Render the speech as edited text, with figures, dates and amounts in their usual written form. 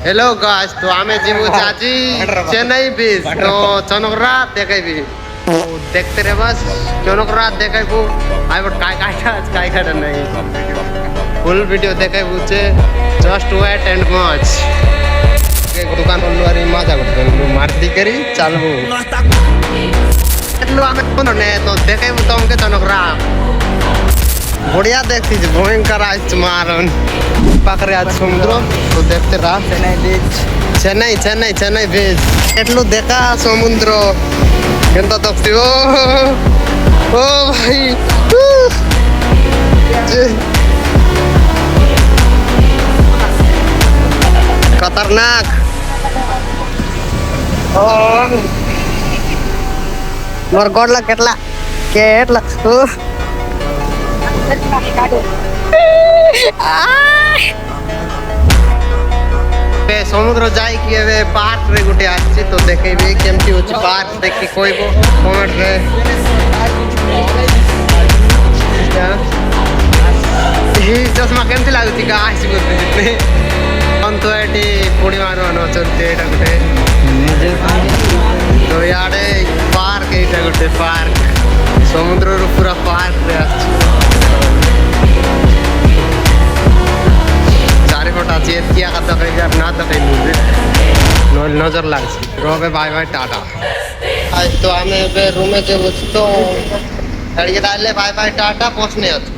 hello guys तो आमे जीवु चाची चेन्नई बीच तो चनकरा देखाइबी तो देखते रे बस चनकरा देखाइबू आइ बट काय काटा नहीं फुल वीडियो देखाइबू छे जस्ट वेट एंड वॉच के दुकान वाली मजा करते मारती करी चलबू एटलो आमे कोन ने तो देखाइबू तमके चनकरा बढ़िया देखती भयंकर आज मारन पाखरे आज समुद्र तो देखते रहा चेन्नई बीच चेन्नई बीच एटलू देखा समुद्र केंता देखती ओ भाई खतरनाक मोर गोडला केटला समुद्र जाई कि एबे पार्क रे गुटे आछि तो देखेबे केमती होछि पार्क देखि कोइबो कमेंट रे ही चश्मा केमती लागुछि गाइस गुते जितने हम तो एटी पुडी मारो न चलते एटा गुटे तो याडे पार्क एटा गुटे पार्क समुद्र रो पूरा पार्क रे आछि चारिपटा क्या का तक ना तक नजर लागছে রবে বাই বাই টাটা আজ তো আমি রুমে যাব তো গাড়ি দাঁড়ালে বাই বাই টাটা পৌঁছনে আছে